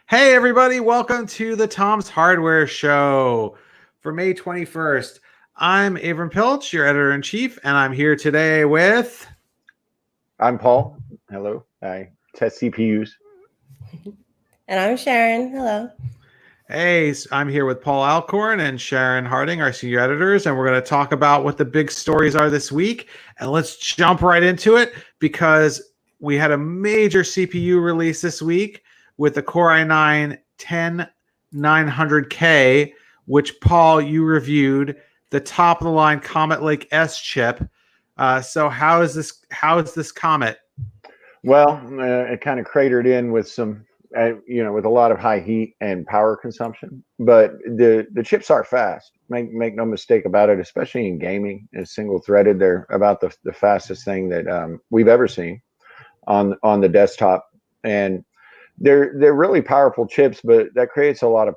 Hey, everybody, welcome to the Tom's Hardware Show for May 21st. I'm Abram Pilch, your editor-in-chief, and I'm here today with... I'm Paul. Hello. I test CPUs. And I'm Sharon. Hello. Hey, I'm here with Paul Alcorn and Sharon Harding, our senior editors, and we're going to talk about what the big stories are this week. And let's jump right into it because we had a major CPU release this week with the Core i9-10900K, which, Paul, you reviewed, the top-of-the-line Comet Lake S chip. So how is this Comet? Well, it kind of cratered in with some, with a lot of high heat and power consumption. But the chips are fast. Make no mistake about it, especially in gaming. It's single-threaded. They're about the fastest thing that we've ever seen on the desktop. And they're really powerful chips, but that creates a lot of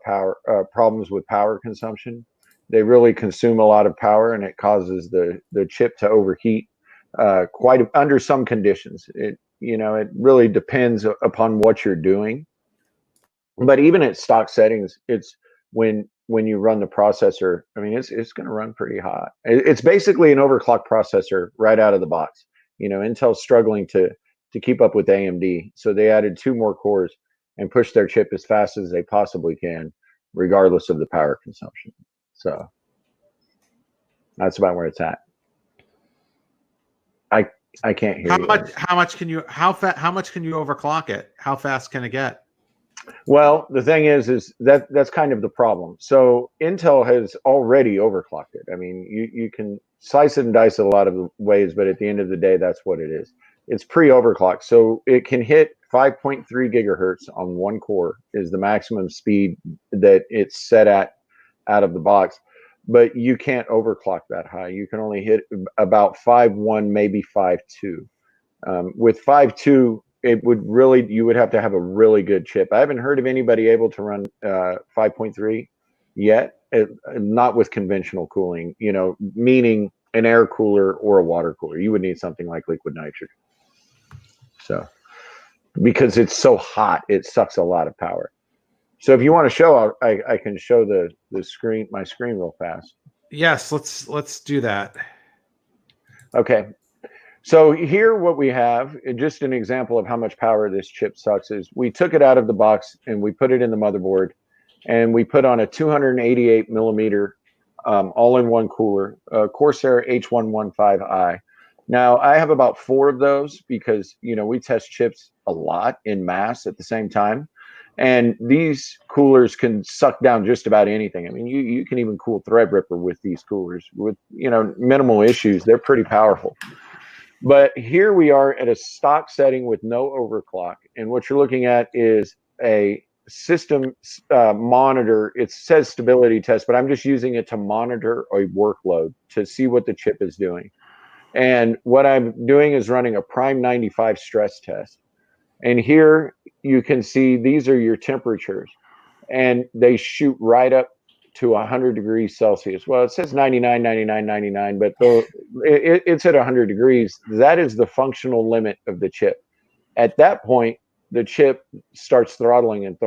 problems with power consumption. They really consume a lot of power, and it causes the chip to overheat quite under some conditions. It really depends upon what you're doing. But even at stock settings, it's when you run the processor, I mean, it's going to run pretty hot. It's basically an overclocked processor right out of the box. Intel's struggling to keep up with AMD. So they added 2 more cores and pushed their chip as fast as they possibly can, regardless of the power consumption. So that's about where it's at. I can't hear you. How much can you overclock it? How fast can it get? Well, the thing is that's kind of the problem. So Intel has already overclocked it. I mean, you can slice it and dice it a lot of ways, but at the end of the day, that's what it is. It's pre-overclocked, so it can hit 5.3 gigahertz on 1 core is the maximum speed that it's set at out of the box. But you can't overclock that high. You can only hit about 5.1, maybe 5.2. With 5.2, you would have to have a really good chip. I haven't heard of anybody able to run 5.3 yet, not with conventional cooling, meaning an air cooler or a water cooler. You would need something like liquid nitrogen. So, because it's so hot, it sucks a lot of power. So if you want to show, I can show my screen real fast. Yes, let's do that. Okay. So here what we have, just an example of how much power this chip sucks, is we took it out of the box and we put it in the motherboard and we put on a 288 millimeter all-in-one cooler, Corsair H115i. Now I have about 4 of those because, we test chips a lot in mass at the same time. And these coolers can suck down just about anything. I mean, you can even cool Threadripper with these coolers with, minimal issues. They're pretty powerful. But here we are at a stock setting with no overclock. And what you're looking at is a system monitor. It says stability test, but I'm just using it to monitor a workload to see what the chip is doing. And what I'm doing is running a Prime 95 stress test. And here you can see these are your temperatures. And they shoot right up to 100 degrees Celsius. Well, it says 99, 99, 99, but it's at 100 degrees. That is the functional limit of the chip. At that point, the chip starts throttling and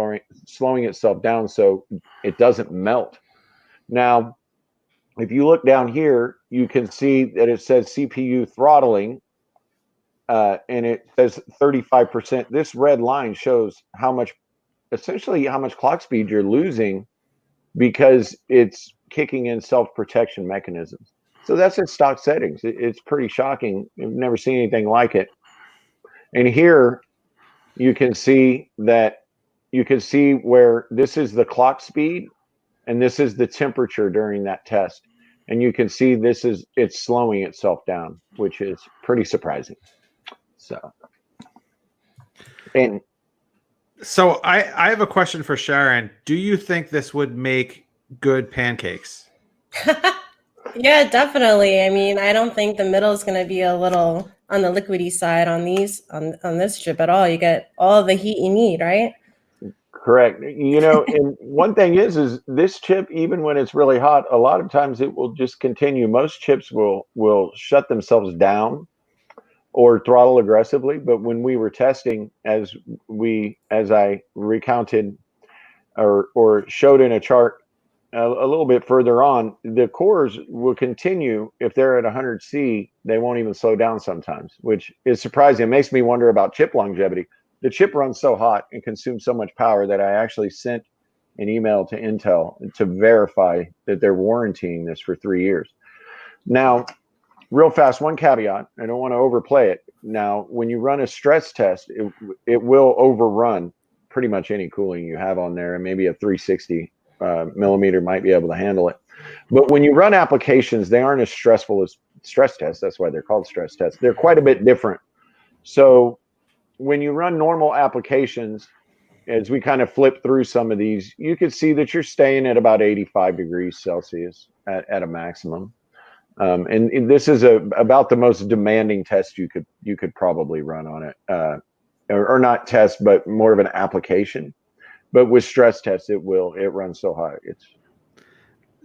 slowing itself down so it doesn't melt. Now, if you look down here, you can see that it says CPU throttling, and it says 35%. This red line shows essentially how much clock speed you're losing because it's kicking in self-protection mechanisms. So that's in stock settings. It's pretty shocking. I've never seen anything like it. And here you can see where this is the clock speed and this is the temperature during that test. And you can see it's slowing itself down, which is pretty surprising. So I have a question for Sharon. Do you think this would make good pancakes? Yeah, definitely. I mean, I don't think the middle is going to be a little on the liquidy side on this chip at all. You get all the heat you need, right? Correct. And one thing is this chip, even when it's really hot, a lot of times it will just continue. Most chips will shut themselves down or throttle aggressively. But when we were testing, as I recounted or showed in a chart a little bit further on, the cores will continue. If they're at 100C, they won't even slow down sometimes, which is surprising. It makes me wonder about chip longevity. The chip runs so hot and consumes so much power that I actually sent an email to Intel to verify that they're warrantying this for 3 years. Now, real fast, one caveat. I don't want to overplay it. Now, when you run a stress test, it will overrun pretty much any cooling you have on there, and maybe a 360 millimeter might be able to handle it. But when you run applications, they aren't as stressful as stress tests. That's why they're called stress tests. They're quite a bit different. So when you run normal applications, as we kind of flip through some of these, you can see that you're staying at about 85 degrees Celsius at a maximum. And this is about the most demanding test you could probably run on it, or not test, but more of an application. But with stress tests, it runs so high.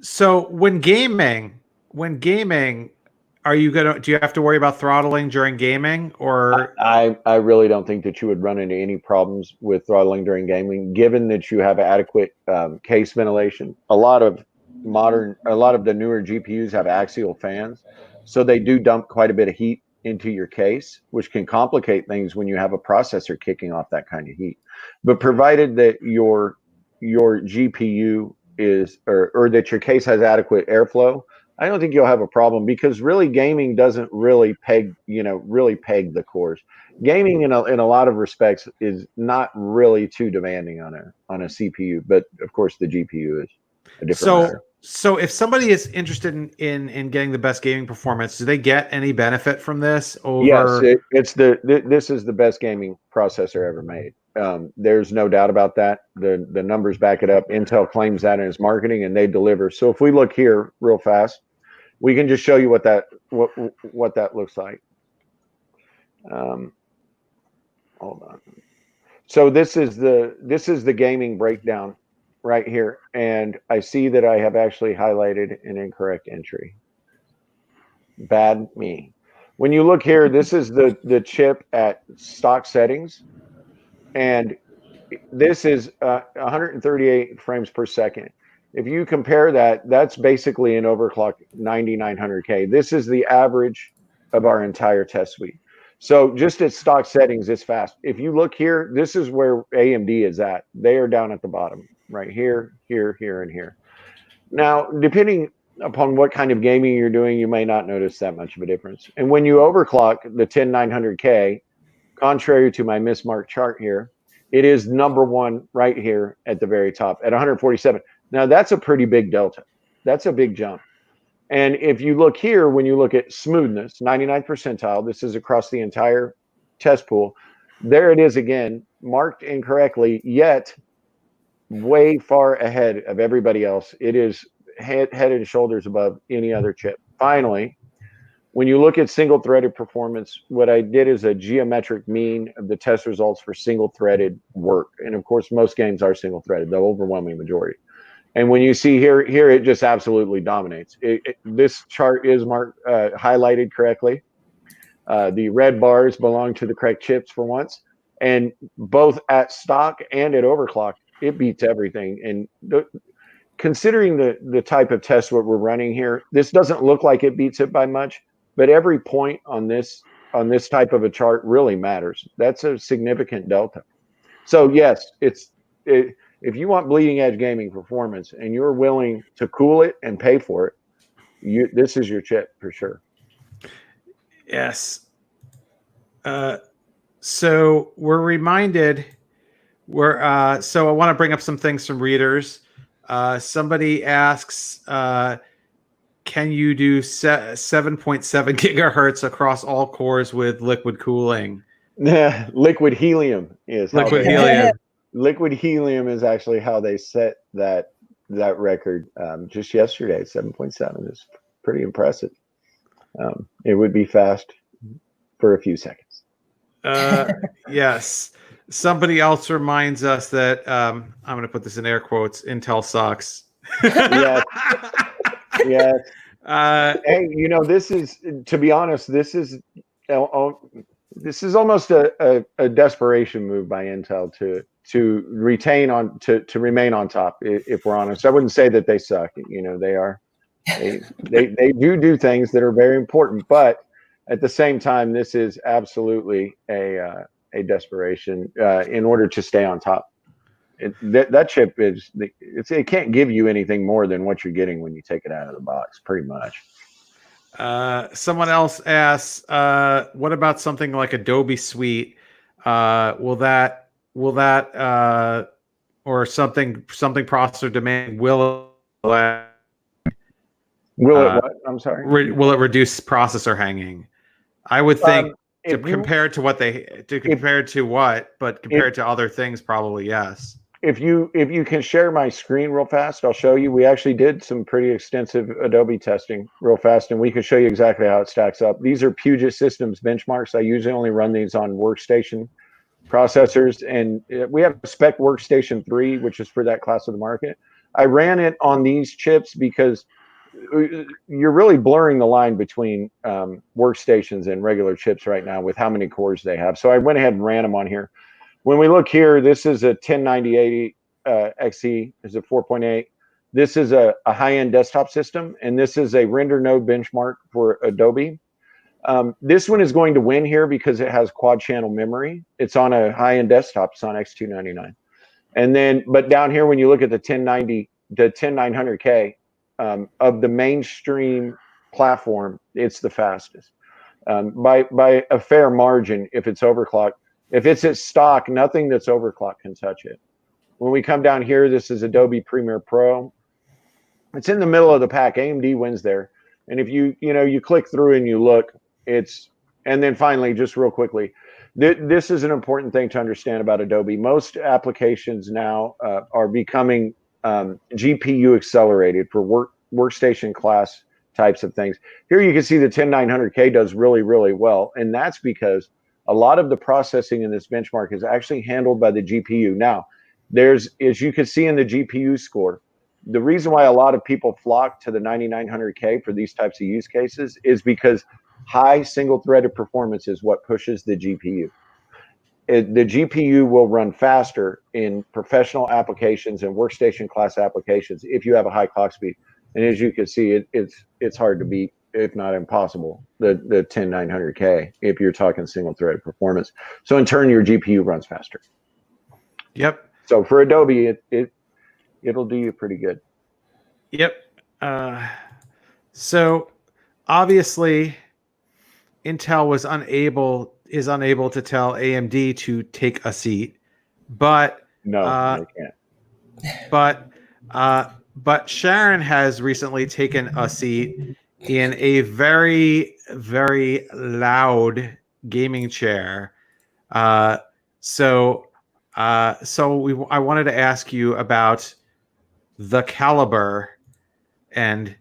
So when gaming, do you have to worry about throttling during gaming, or? I really don't think that you would run into any problems with throttling during gaming, given that you have adequate case ventilation. A lot of the newer GPUs have axial fans, so they do dump quite a bit of heat into your case, which can complicate things when you have a processor kicking off that kind of heat. But provided that your GPU is, or that your case has adequate airflow, I don't think you'll have a problem, because really gaming doesn't really peg the cores. Gaming in a lot of respects is not really too demanding on a CPU, but of course the GPU is a different matter. So if somebody is interested in getting the best gaming performance, do they get any benefit from this? Yes, this is the best gaming processor ever made. There's no doubt about that. The numbers back it up. Intel claims that in its marketing, and they deliver. So if we look here real fast, we can just show you what that looks like. Hold on. So this is the gaming breakdown right here, and I see that I have actually highlighted an incorrect entry. Bad me. When you look here, this is the chip at stock settings, and this is 138 frames per second. If you compare that, that's basically an overclock 9900K. This is the average of our entire test suite. So just at stock settings, it's fast. If you look here, this is where AMD is at. They are down at the bottom, right here, here, here, and here. Now, depending upon what kind of gaming you're doing, you may not notice that much of a difference. And when you overclock the 10900K, contrary to my mismarked chart here, it is number one right here at the very top at 147. Now, that's a pretty big delta. That's a big jump. And if you look here, when you look at smoothness, 99th percentile, this is across the entire test pool. There it is again, marked incorrectly, yet way far ahead of everybody else. It is head and shoulders above any other chip. Finally, when you look at single-threaded performance, what I did is a geometric mean of the test results for single-threaded work. And of course, most games are single-threaded, the overwhelming majority. And when you see here it just absolutely dominates. This chart is marked, highlighted correctly. The red bars belong to the correct chips for once. And both at stock and at overclock, it beats everything. And considering the type of test what we're running here, this doesn't look like it beats it by much, but every point on this type of a chart really matters. That's a significant delta. So yes, if you want bleeding edge gaming performance and you're willing to cool it and pay for it, this is your chip for sure. Yes. So we're reminded. So I want to bring up some things from readers. Somebody asks, can you do 7.7 gigahertz across all cores with liquid cooling? Yeah, liquid helium is liquid helium. Liquid helium is actually how they set that record just yesterday. 7.7 is pretty impressive. It would be fast for a few seconds. Yes. Somebody else reminds us that I'm going to put this in air quotes. Intel sucks. Yes. Yes. Hey, this is, to be honest, this is almost a desperation move by Intel to remain on top. If we're honest, I wouldn't say that they suck. You know, they do things that are very important, but at the same time, this is absolutely a desperation in order to stay on top. That chip it can't give you anything more than what you're getting when you take it out of the box, pretty much. Someone else asks, what about something like Adobe Suite? Will that or something processor demand will it what? I'm sorry. will it reduce processor hanging? I would think compared to other things, probably yes. If you can share my screen real fast, I'll show you. We actually did some pretty extensive Adobe testing real fast, and we can show you exactly how it stacks up. These are Puget Systems benchmarks. I usually only run these on workstation processors, and we have Spec Workstation 3, which is for that class of the market. I ran it on these chips because you're really blurring the line between workstations and regular chips right now with how many cores they have. So I went ahead and ran them on here. When we look here, this is a 1090 XE, is a 4.8. This is a high-end desktop system, and this is a render node benchmark for Adobe. This one is going to win here because it has quad channel memory. It's on a high-end desktop. It's on X299. And then, but down here, when you look at the 10900K of the mainstream platform, it's the fastest by a fair margin. If it's overclocked, if it's at stock, nothing that's overclocked can touch it. When we come down here, this is Adobe Premiere Pro. It's in the middle of the pack. AMD wins there. And if you click through and you look, and then finally, just real quickly, this is an important thing to understand about Adobe. Most applications now are becoming GPU accelerated for workstation class types of things. Here you can see the 10900K does really, really well. And that's because a lot of the processing in this benchmark is actually handled by the GPU. Now, as you can see in the GPU score, the reason why a lot of people flock to the 9900K for these types of use cases is because high single-threaded performance is what pushes the GPU. The GPU will run faster in professional applications and workstation class applications if you have a high clock speed. And as you can see, it's hard to beat, if not impossible, the 10900K if you're talking single-threaded performance. So in turn, your GPU runs faster. Yep. So for Adobe, it'll do you pretty good. Yep. So obviously, Intel is unable to tell AMD to take a seat, but no, they can't. But Sharon has recently taken a seat in a very, very loud gaming chair. So I wanted to ask you about the caliber and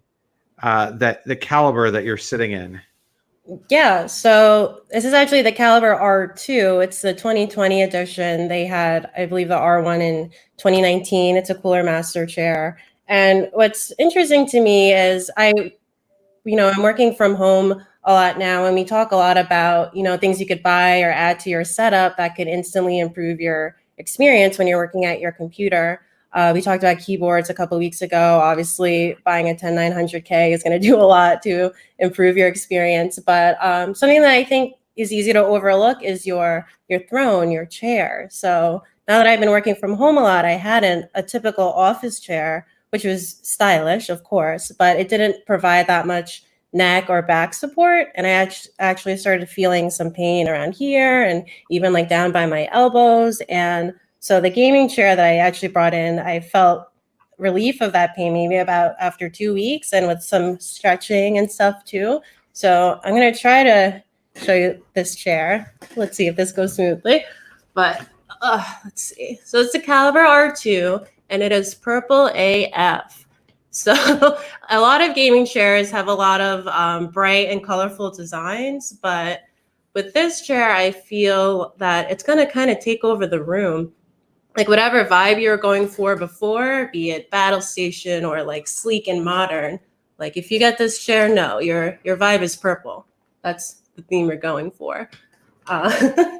the caliber that you're sitting in. Yeah, so this is actually the Caliber R2. It's the 2020 edition. They had, I believe, the R1 in 2019. It's a Cooler Master chair. And what's interesting to me is I'm working from home a lot now, and we talk a lot about, things you could buy or add to your setup that could instantly improve your experience when you're working at your computer. We talked about keyboards a couple of weeks ago. Obviously, buying a 10900K is going to do a lot to improve your experience. But something that I think is easy to overlook is your throne, your chair. So now that I've been working from home a lot, I had a typical office chair, which was stylish, of course, but it didn't provide that much neck or back support. And I actually started feeling some pain around here and even like down by my elbows. And so the gaming chair that I actually brought in, I felt relief of that pain maybe about after 2 weeks, and with some stretching and stuff too. So I'm going to try to show you this chair. Let's see if this goes smoothly. But let's see. So it's the Caliber R2, and it is purple AF. So a lot of gaming chairs have a lot of bright and colorful designs, but with this chair, I feel that it's going to kind of take over the room. Like whatever vibe you were going for before, be it battle station or like sleek and modern, like if you get this chair, no, your vibe is purple. That's the theme you're going for.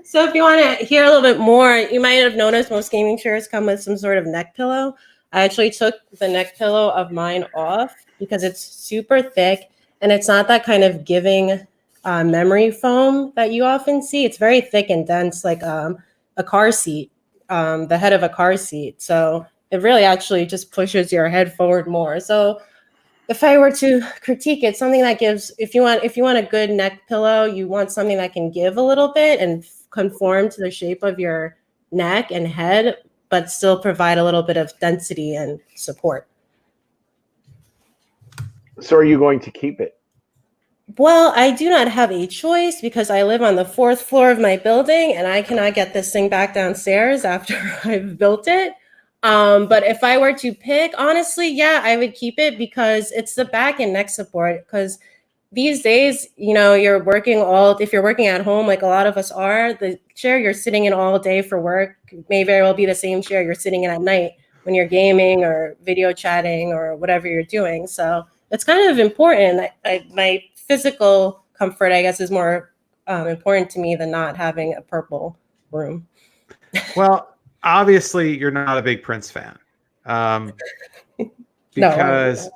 So if you want to hear a little bit more, you might have noticed most gaming chairs come with some sort of neck pillow. I actually took the neck pillow of mine off because it's super thick and it's not that kind of giving memory foam that you often see. It's very thick and dense, like a car seat, the head of a car seat. So it really actually just pushes your head forward more. So if I were to critique it, something that gives, if you want a good neck pillow, you want something that can give a little bit and conform to the shape of your neck and head, but still provide a little bit of density and support. So are you going to keep it? Well, I do not have a choice because I live on the 4th floor of my building and I cannot get this thing back downstairs after I've built it. But if I were to pick, honestly, yeah, I would keep it because it's the back and neck support. Because these days, you know, if you're working at home, like a lot of us are, the chair you're sitting in all day for work may very well be the same chair you're sitting in at night when you're gaming or video chatting or whatever you're doing. So it's kind of important. My physical comfort, I guess, is more important to me than not having a purple room. Well, obviously, you're not a big Prince fan. Because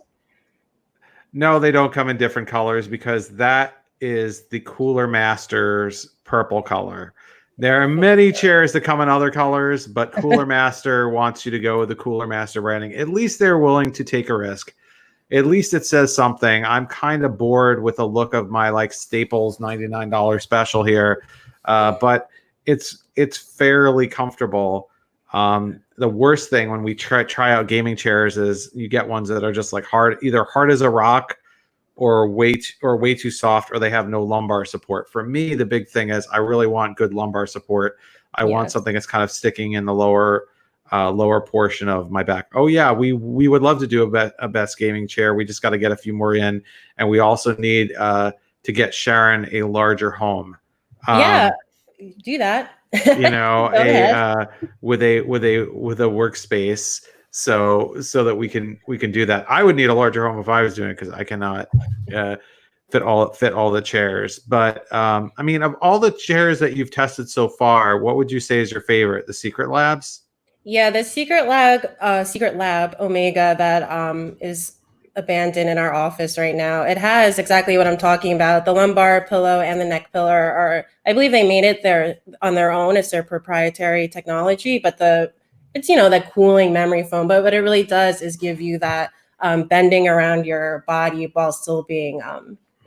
no, they don't come in different colors because that is the Cooler Master's purple color. There are many chairs that come in other colors, but Cooler Master wants you to go with the Cooler Master branding. At least they're willing to take a risk. At least it says something. I'm kind of bored with the look of my like Staples $99 special here, but it's fairly comfortable. The worst thing when we try out gaming chairs is you get ones that are just like either hard as a rock or way too soft, or they have no lumbar support. For me, the big thing is I really want good lumbar support. I want something that's kind of sticking in the lower portion of my back. Oh yeah, we would love to do a best gaming chair. We just got to get a few more in, and we also need to get Sharon a larger home. Do that. You know, with a workspace, so that we can do that. I would need a larger home if I was doing it because I cannot fit all the chairs. But I mean, of all the chairs that you've tested so far, what would you say is your favorite? The Secret Labs? Yeah, the Secret Lab Omega that is abandoned in our office right now. It has exactly what I'm talking about. The lumbar pillow and the neck pillow are, I believe they made it on their own. It's their proprietary technology, but it's that cooling memory foam. But what it really does is give you that bending around your body while still being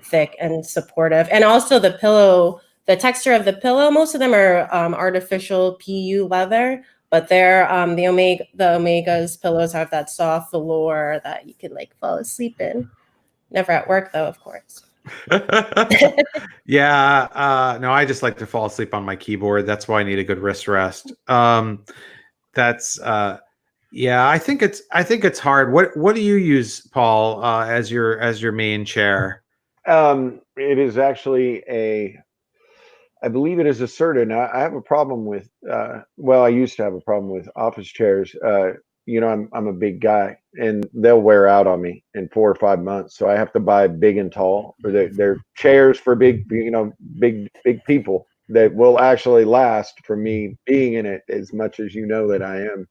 thick and supportive. And also the pillow, the texture of the pillow, most of them are artificial PU leather. But they're the Omega's pillows have that soft velour that you could like fall asleep in. Never at work though, of course. Yeah, no, I just like to fall asleep on my keyboard. That's why I need a good wrist rest. Yeah, I think it's hard. What do you use, Paul, as your main chair? It is actually I believe it is a Serta. Now, I have a problem with, I used to have a problem with office chairs. I'm a big guy, and they'll wear out on me in 4 or 5 months. So I have to buy big and tall, or they're chairs for big people that will actually last for me being in it as much as you know that I am.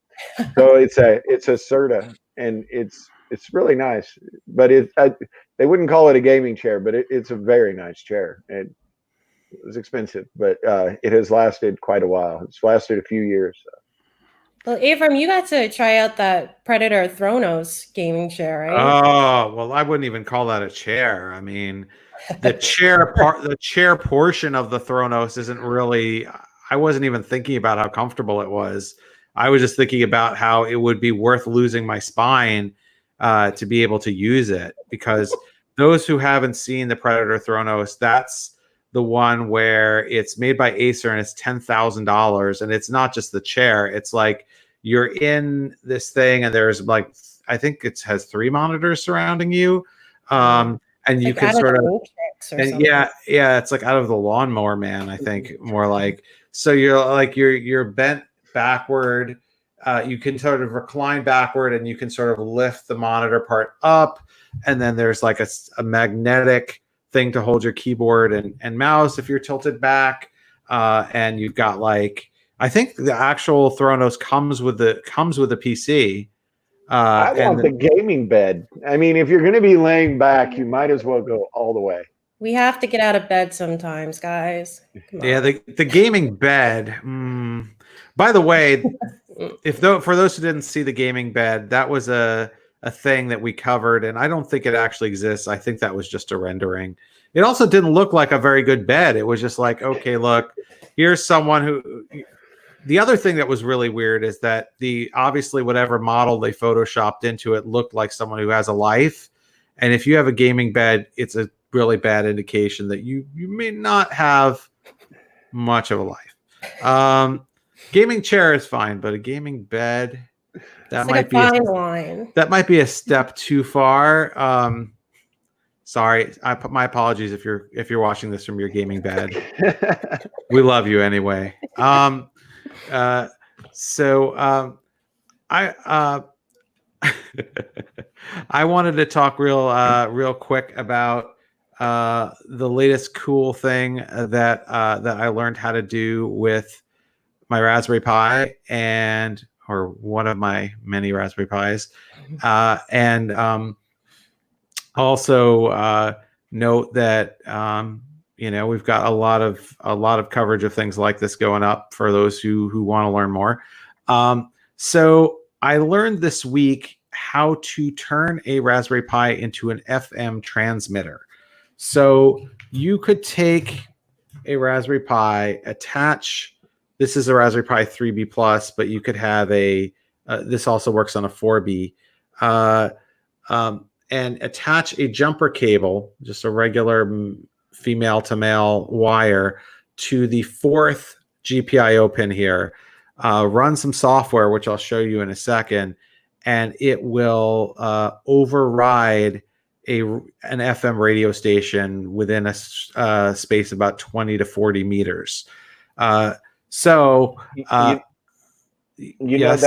So it's a Serta, and it's really nice. But they wouldn't call it a gaming chair, but it's a very nice chair. It was expensive, but it has lasted quite a while. It's lasted a few years. So. Well, Avram, you got to try out that Predator Thronos gaming chair, right? Oh, well, I wouldn't even call that a chair. I mean, the chair portion of the Thronos isn't really. I wasn't even thinking about how comfortable it was. I was just thinking about how it would be worth losing my spine to be able to use it. Because those who haven't seen the Predator Thronos, that's the one where it's made by Acer and it's $10,000, and it's not just the chair. It's like you're in this thing and there's like, I think it has 3 monitors surrounding you. And you can sort of, and yeah, it's like out of the Lawnmower Man, I think, more like. So you're bent backward. You can sort of recline backward and you can sort of lift the monitor part up. And then there's like a magnetic thing to hold your keyboard and mouse if you're tilted back. and you've got like I think the actual Thronos comes with a PC. I want the gaming bed. I mean, if you're going to be laying back, you might as well go all the way. We have to get out of bed sometimes, guys. Come Yeah, on. the gaming bed. By the way, for those who didn't see the gaming bed, that was a thing that we covered, and I don't think it actually exists. I think that was just a rendering. It also didn't look like a very good bed. It was just like, okay, look, here's someone who. The other thing that was really weird is that obviously whatever model they photoshopped into it looked like someone who has a life, and if you have a gaming bed, it's a really bad indication that you may not have much of a life. Gaming chair is fine, but a gaming bed that might be fine line. That might be a step too far. Sorry, my apologies if you're watching this from your gaming bed. We love you anyway. I wanted to talk real quick about the latest cool thing that I learned how to do with my Raspberry Pi or one of my many Raspberry Pis, and also note that we've got a lot of coverage of things like this going up for those who want to learn more. So I learned this week how to turn a Raspberry Pi into an FM transmitter. So you could take a Raspberry Pi, this is a Raspberry Pi 3B Plus, but you could have this also works on a 4B, and attach a jumper cable, just a regular female to male wire, to the fourth GPIO pin here. Run some software, which I'll show you in a second, and it will override an FM radio station within a space about 20 to 40 meters. So yes.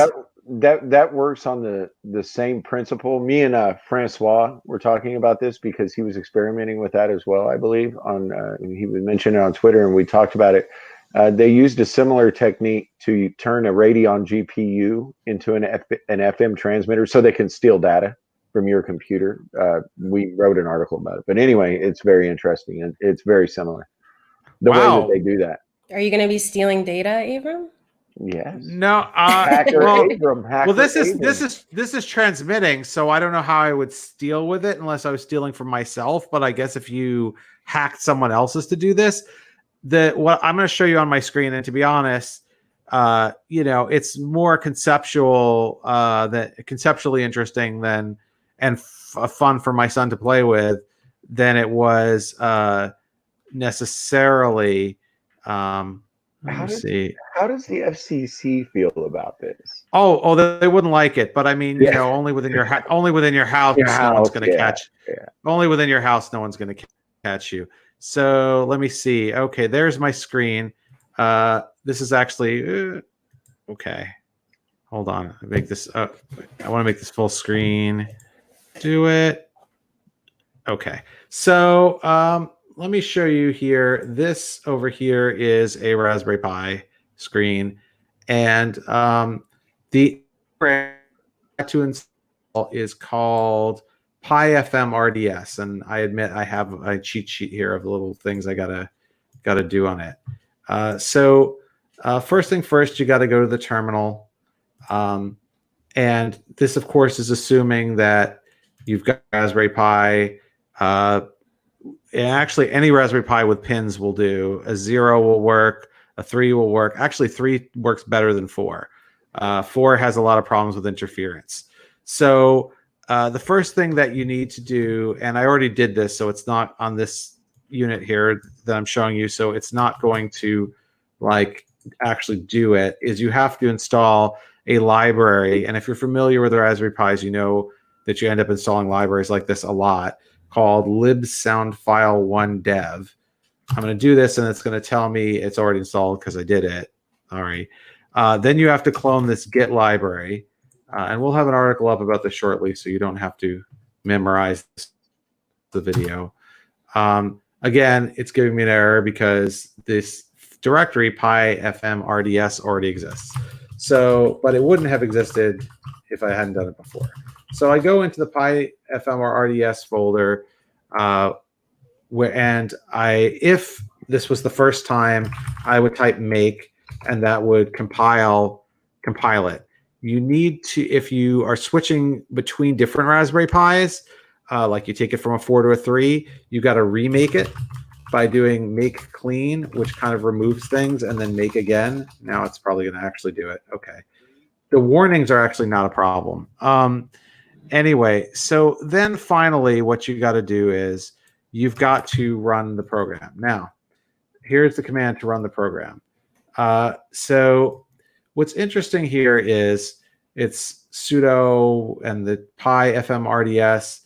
That works on the same principle. Me and Francois were talking about this because he was experimenting with that as well, I believe. He mentioned it on Twitter, and we talked about it. They used a similar technique to turn a Radeon GPU into an FM transmitter so they can steal data from your computer. We wrote an article about it, but anyway, it's very interesting, and it's very similar. The way that they do that. Are you going to be stealing data, Abram? Yes. No. This is transmitting, so I don't know how I would steal with it unless I was stealing from myself. But I guess if you hacked someone else's to do this, what I'm going to show you on my screen, and to be honest, it's more conceptually interesting and fun for my son to play with than it was necessarily. How does the FCC feel about this? Oh, they wouldn't like it, but I mean, only within your house, no one's going to catch. Yeah. Only within your house, no one's going to catch you. So let me see. Okay, there's my screen. This is actually okay. Hold on. I want to make this full screen. Do it. Okay. So let me show you here. This over here is a Raspberry Pi screen, and the to install is called Pi-PoweredRadio, and I admit I have a cheat sheet here of the little things I gotta do on it. So first thing first, you got to go to the terminal, and this, of course, is assuming that you've got Raspberry Pi. Actually, any Raspberry Pi with pins will do. A 0 will work. A 3 will work. Actually, 3 works better than 4. 4 has a lot of problems with interference. So the first thing that you need to do, and I already did this, so it's not on this unit here that I'm showing you, so it's not going to actually do it, is you have to install a library. And if you're familiar with the Raspberry Pis, you know that you end up installing libraries like this a lot, called libsoundfile1dev. I'm going to do this, and it's going to tell me it's already installed because I did it. All right. Then you have to clone this Git library, and we'll have an article up about this shortly, so you don't have to memorize the video. Again, it's giving me an error because this directory, Pi-FM-RDS already exists. So, but it wouldn't have existed if I hadn't done it before. So I go into the Pi-FM-RDS folder, if this was the first time, I would type make, and that would compile it. You need to, if you are switching between different Raspberry Pis, like you take it from a 4 to a 3, you got to remake it by doing make clean, which kind of removes things, and then make again. Now it's probably going to actually do it. Okay. The warnings are actually not a problem. Anyway, so then finally what you got to do is you've got to run the program. Now, here's the command to run the program. So what's interesting here is it's sudo and the Pi-FM-RDS.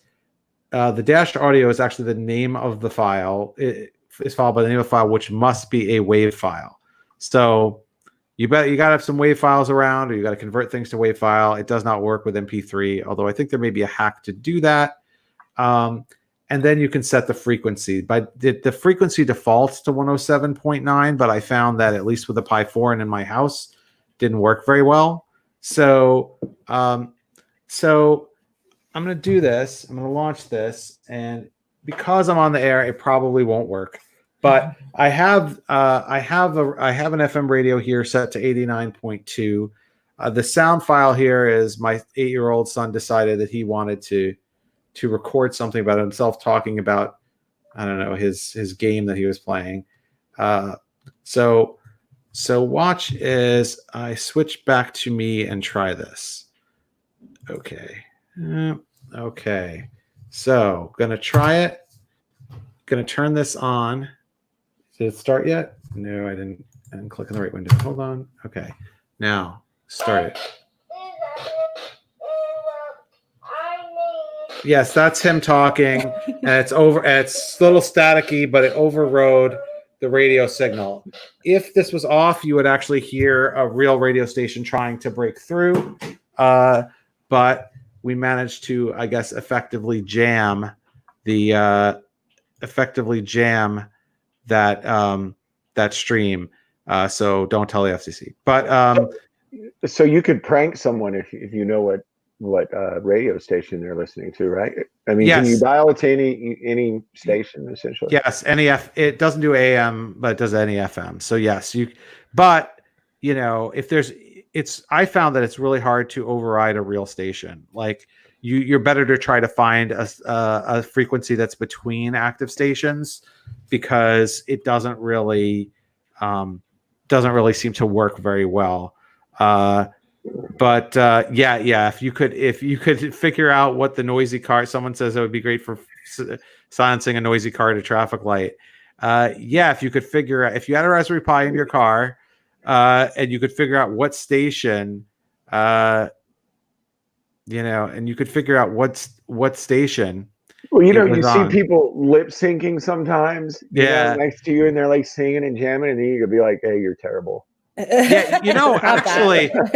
The dashed audio is actually the name of the file. It is followed by the name of the file, which must be a WAV file. So you got to have some WAV files around, or you got to convert things to WAV file. It does not work with MP3, although I think there may be a hack to do that. And then you can set the frequency. But the frequency defaults to 107.9, but I found that at least with the Pi 4 and in my house, didn't work very well. So I'm going to do this. I'm going to launch this, and because I'm on the air, it probably won't work. But I have an FM radio here set to 89.2. The sound file here is my 8-year-old son decided that he wanted to record something about himself talking about, I don't know, his game that he was playing. So watch as I switch back to me and try this. Okay. Okay. So gonna try it. Gonna turn this on. Did it start yet? No, I didn't click on the right window. Hold on. Okay. Now start it. Yes, that's him talking, and it's a little staticky, but it overrode the radio signal. If this was off, you would actually hear a real radio station trying to break through. But we managed to, I guess, effectively jam that stream. So don't tell the FCC. But so you could prank someone if you know what radio station they're listening to, right? I mean, yes. Can you dial it to any station essentially? Yes, any it doesn't do AM, but it does any FM. So yes, but you know, I found that it's really hard to override a real station. Like you're better to try to find a frequency that's between active stations, because it doesn't really seem to work very well. But if you could figure out what the noisy car, someone says it would be great for silencing a noisy car at a traffic light. If you could figure out, if you had a Raspberry Pi in your car, and you could figure out what station, and you could figure out what station. Well, you see people lip syncing sometimes, next to you, and they're like singing and jamming, and then you could be like, "Hey, you're terrible." Yeah,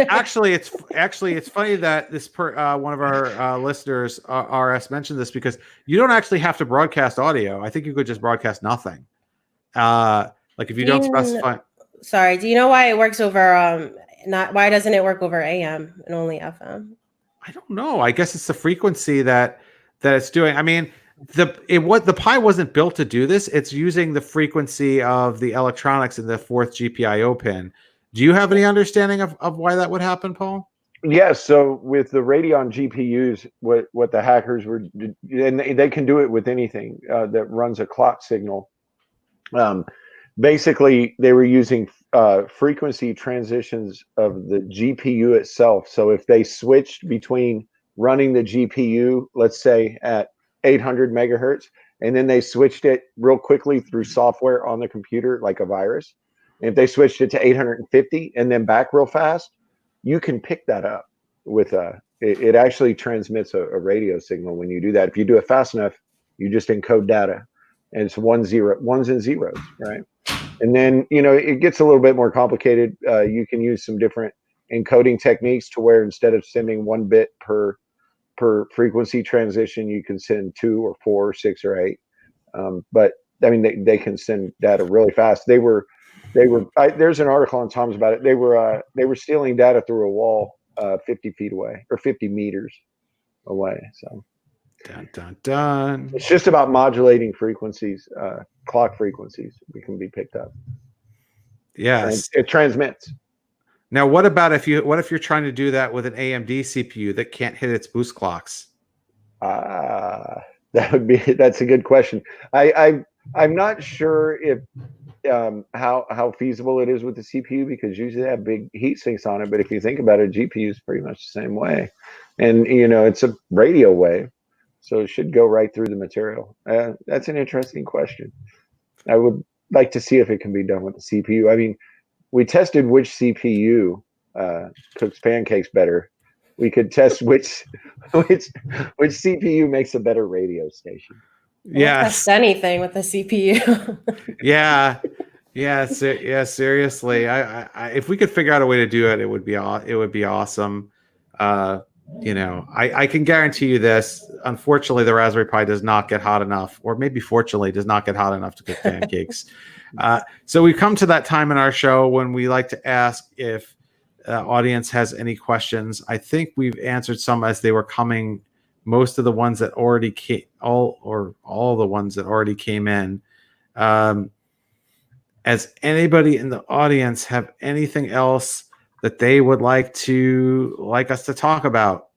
actually, it's funny that this one of our listeners, RS, mentioned this, because you don't actually have to broadcast audio. I think you could just broadcast nothing. Like if you don't specify. Sorry, do you know why it works over why doesn't it work over AM and only FM? I don't know. I guess it's the frequency that it's doing. I mean, the Pi wasn't built to do this. It's using the frequency of the electronics in the 4th GPIO pin. Do you have any understanding of why that would happen, Paul? Yes. So with the Radeon GPUs, what the hackers were, and they can do it with anything that runs a clock signal. Basically, they were using frequency transitions of the GPU itself. So if they switched between running the GPU, let's say at 800 megahertz, and then they switched it real quickly through software on the computer, like a virus, and if they switched it to 850 and then back real fast, you can pick that up with it actually transmits a radio signal when you do that. If you do it fast enough, you just encode data, and it's ones and zeros, right? And then, it gets a little bit more complicated. You can use some different encoding techniques to where instead of sending 1 bit per frequency transition, you can send 2 or 4 or 6 or 8. But I mean, they can send data really fast. They were There's an article on Tom's about it. They were stealing data through a wall 50 feet away or 50 meters away. So dun, dun, dun. it's just about modulating frequencies, clock frequencies that can be picked up. Yes, and it transmits. Now, what if you're trying to do that with an AMD CPU that can't hit its boost clocks? That's a good question. I'm not sure if how feasible it is with the CPU, because usually they have big heat sinks on it. But if you think about it, GPU is pretty much the same way, and it's a radio wave, so it should go right through the material. That's an interesting question. I would like to see if it can be done with the CPU. I mean, we tested which CPU cooks pancakes better. We could test which CPU makes a better radio station. Yes. Test anything with the CPU. Yeah. Seriously, I if we could figure out a way to do it, it would be awesome. I can guarantee you this. Unfortunately, the Raspberry Pi does not get hot enough, or maybe fortunately, does not get hot enough to cook pancakes. So we come to that time in our show when we like to ask if audience has any questions. I think we've answered some as they were coming. Most of the ones that already came, all the ones that already came in. As anybody in the audience have anything else that they would like us to talk about?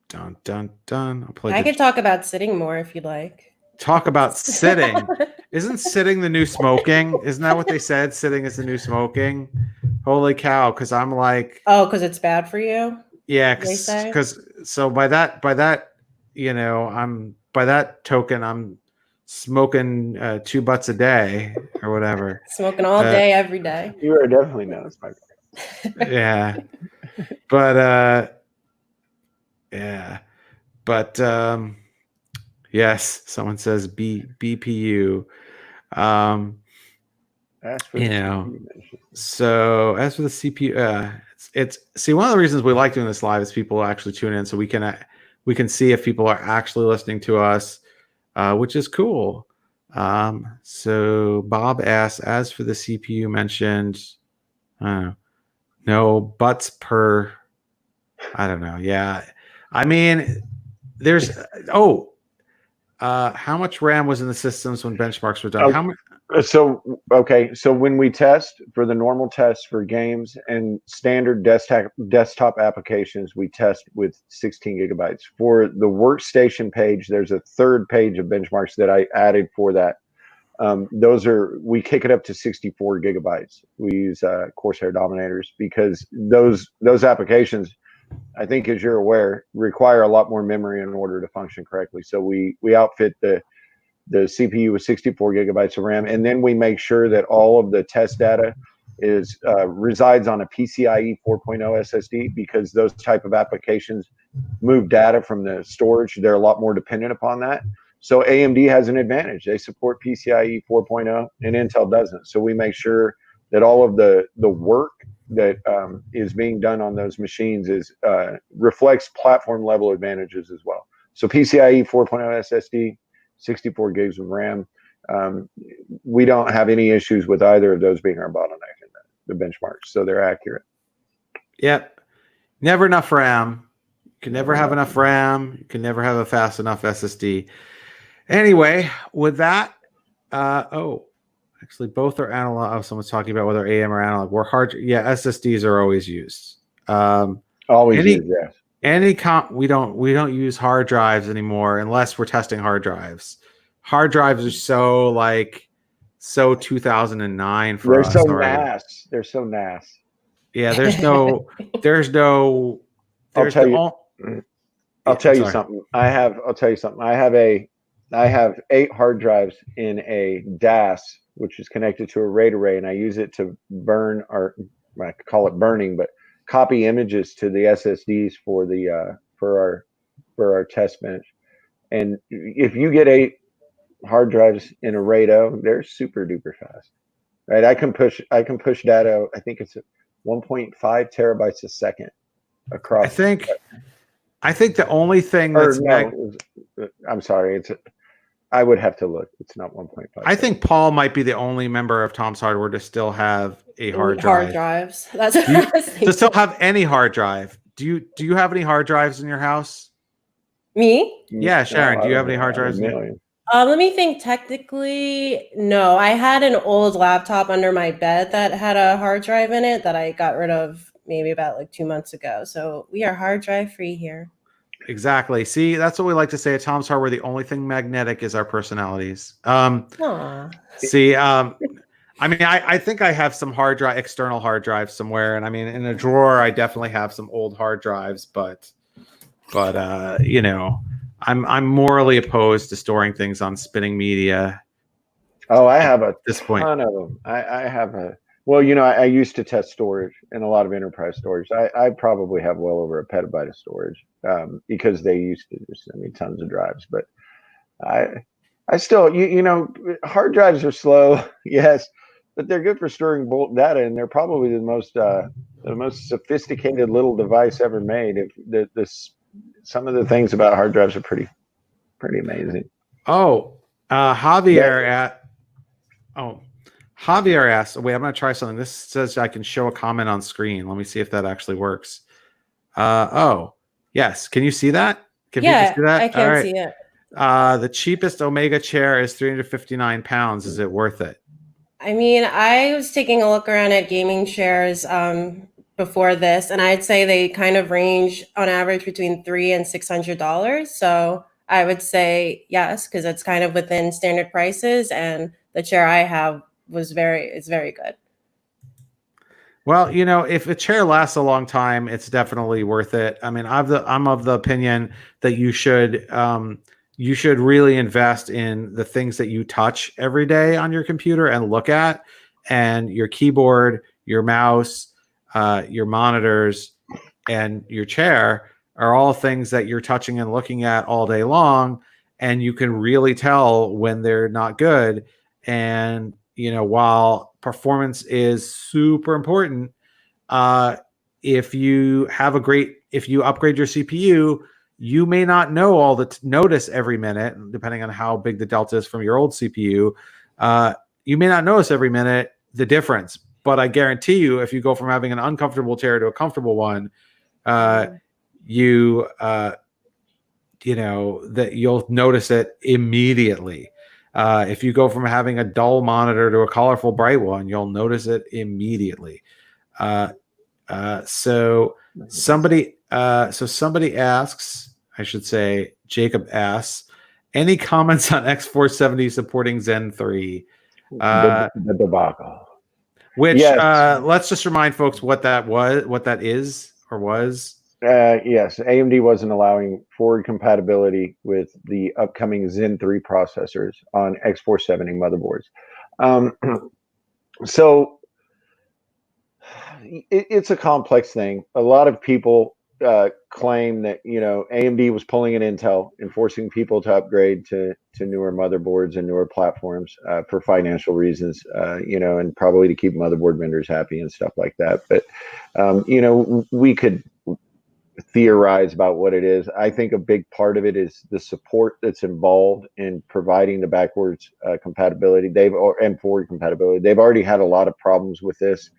Dun dun dun. I could talk about sitting more if you'd like. Talk about sitting. Isn't sitting the new smoking? Isn't that what they said? Sitting is the new smoking. Holy cow! Because I'm like, because it's bad for you. Yeah, because so by that I'm by that token I'm smoking 2 butts a day or whatever. Smoking all day, every day. You are definitely not a smoker. Yeah, but yes, someone says BPU. So as for the CPU, it's one of the reasons we like doing this live is people actually tune in, so we can see if people are actually listening to us, which is cool. So Bob asks, as for the CPU mentioned, no butts per, I don't know. Yeah, I mean, there's how much RAM was in the systems when benchmarks were done? How much? So when we test for the normal tests for games and standard desktop applications, we test with 16 gigabytes. For the workstation page, there's a third page of benchmarks that I added for that. We kick it up to 64 gigabytes. We use Corsair Dominators because those applications, I think, as you're aware, require a lot more memory in order to function correctly. So we outfit the CPU with 64 gigabytes of RAM, and then we make sure that all of the test data resides on a PCIe 4.0 SSD, because those type of applications move data from the storage. They're a lot more dependent upon that. So AMD has an advantage. They support PCIe 4.0 and Intel doesn't. So we make sure that all of the work that is being done on those machines reflects platform level advantages as well. So PCIe 4.0 SSD, 64 gigs of RAM. We don't have any issues with either of those being our bottleneck in the benchmarks, so they're accurate. Yep. Never enough RAM. You can never have enough RAM. You can never have a fast enough SSD. Anyway, with that, actually both are analog. Oh, someone's talking about whether AM or analog. SSDs are always used. Always used, yes. We don't use hard drives anymore unless we're testing hard drives. Hard drives are so 2009 for us. They're so NAS. Yeah, I'll tell you something. I have 8 hard drives in a DAS, which is connected to a RAID array, and I use it to burn, or I call it burning, but copy images to the SSDs for our test bench. And if you get 8 hard drives in a RAID-O, they're super duper fast, right? I can push data. I think it's 1.5 terabytes a second across. I think the only thing that's I'm sorry. I would have to look. It's not 1.5. I think Paul might be the only member of Tom's Hardware to still have a hard Hard drive. drives. That's what I was thinking. To still have any hard drive. Do you have any hard drives in your house? Me? Yeah, Sharon. No, do you I have any don't hard know, drives? a million. Let me think. Technically, no. I had an old laptop under my bed that had a hard drive in it that I got rid of maybe about like 2 months ago. So we are hard drive free here. Exactly. See, that's what we like to say at Tom's Hardware. The only thing magnetic is our personalities. Aw. See, I mean, I think I have some external hard drives somewhere, and I mean, in a drawer, I definitely have some old hard drives, but you know, I'm morally opposed to storing things on spinning media. Oh, I have a this point. ton of them. I have well, you know, I used to test storage and a lot of enterprise storage. I probably have well over a petabyte of storage because they used to just send me tons of drives. But I still, you know, hard drives are slow, yes, but they're good for storing bulk data, and they're probably the most sophisticated little device ever made. Some of the things about hard drives are pretty amazing. Oh, Javier asks, wait, I'm going to try something. This says I can show a comment on screen. Let me see if that actually works. Oh, yes. Can you see that? Can Yeah, see that? I can see it. The cheapest Omega chair is 359 pounds. Is it worth it? I mean, I was taking a look around at gaming chairs before this, and I'd say they kind of range on average between $300 and $600. So I would say yes, because it's kind of within standard prices, and the chair I have is very good. Well, you know, if a chair lasts a long time, it's definitely worth it. I mean, I'm of the opinion that you should really invest in the things that you touch every day on your computer and look at, and your keyboard, your mouse, your monitors, and your chair are all things that you're touching and looking at all day long, and you can really tell when they're not good. And you know, while performance is super important, if you upgrade your CPU, you may not know notice every minute, depending on how big the delta is from your old CPU. You may not notice every minute the difference, but I guarantee you, if you go from having an uncomfortable chair to a comfortable one, you know that you'll notice it immediately. If you go from having a dull monitor to a colorful bright one, you'll notice it immediately. So somebody asks, I should say, Jacob asks, any comments on X470 supporting Zen 3? The debacle. Which yes. Let's just remind folks what that is or was. Yes, AMD wasn't allowing forward compatibility with the upcoming Zen 3 processors on X470 motherboards. So it's a complex thing. A lot of people claim that, you know, AMD was pulling an Intel and forcing people to upgrade to newer motherboards and newer platforms for financial reasons, you know, and probably to keep motherboard vendors happy and stuff like that. But, you know, we could theorize about what it is. I think a big part of it is the support that's involved in providing the backwards compatibility and forward compatibility. They've already had a lot of problems with this.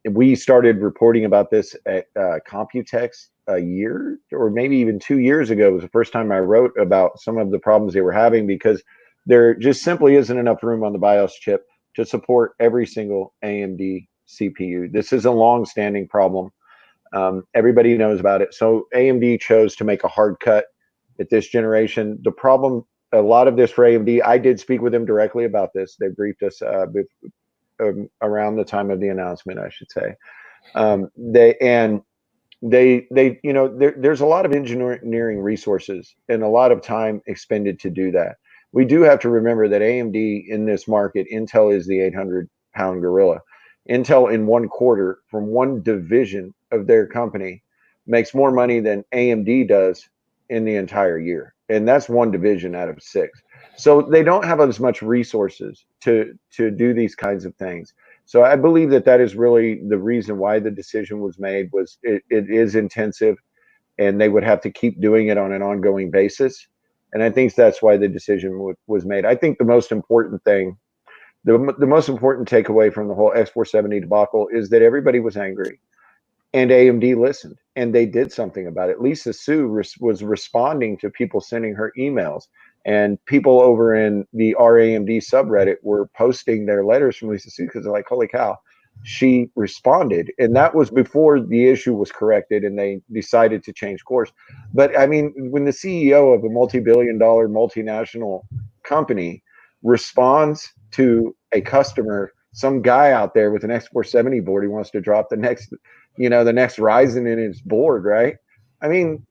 We started reporting about this at Computex a year or maybe even 2 years ago. It was the first time I wrote about some of the problems they were having, because there just simply isn't enough room on the BIOS chip to support every single AMD CPU. This is a long-standing problem. Everybody knows about it. So AMD chose to make a hard cut at this generation. The problem, a lot of this for AMD, I did speak with them directly about this. They briefed us around the time of the announcement, I should say. They you know, there's a lot of engineering resources and a lot of time expended to do that. We do have to remember that AMD in this market, Intel is the 800-pound gorilla. Intel in 1 quarter from one division of their company makes more money than AMD does in the entire year. And that's one division out of 6. So they don't have as much resources to do these kinds of things. So I believe that is really the reason why the decision was made. Was it is intensive, and they would have to keep doing it on an ongoing basis. And I think that's why the decision was made. I think the most important thing, the most important takeaway from the whole X470 debacle is that everybody was angry, and AMD listened, and they did something about it. Lisa Su was responding to people sending her emails, and people over in the RAMD subreddit were posting their letters from Lisa Su because they're like, holy cow, she responded. And that was before the issue was corrected and they decided to change course. But I mean, when the CEO of a multi-billion-dollar multinational company responds to a customer, some guy out there with an X470 board, he wants to drop the next Ryzen in his board, right? I mean,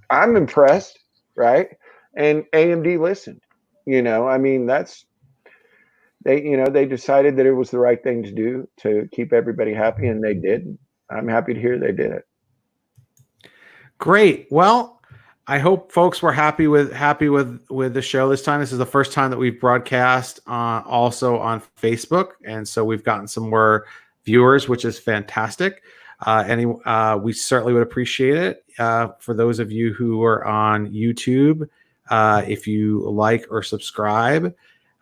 I'm impressed, right? And AMD listened. I mean, they decided that it was the right thing to do to keep everybody happy, and they did. I'm happy to hear they did it. Great. Well, I hope folks were happy with the show this time. This is the first time that we've broadcast also on Facebook, and so we've gotten some more viewers, which is fantastic. We certainly would appreciate it. For those of you who are on YouTube, if you like or subscribe,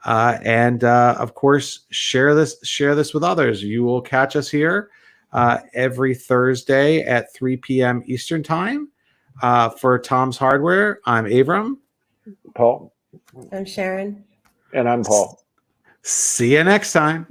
and of course share this with others. You will catch us here every Thursday at 3 p.m. Eastern time. For Tom's Hardware, I'm Avram. Paul. I'm Sharon. And I'm Paul. See you next time.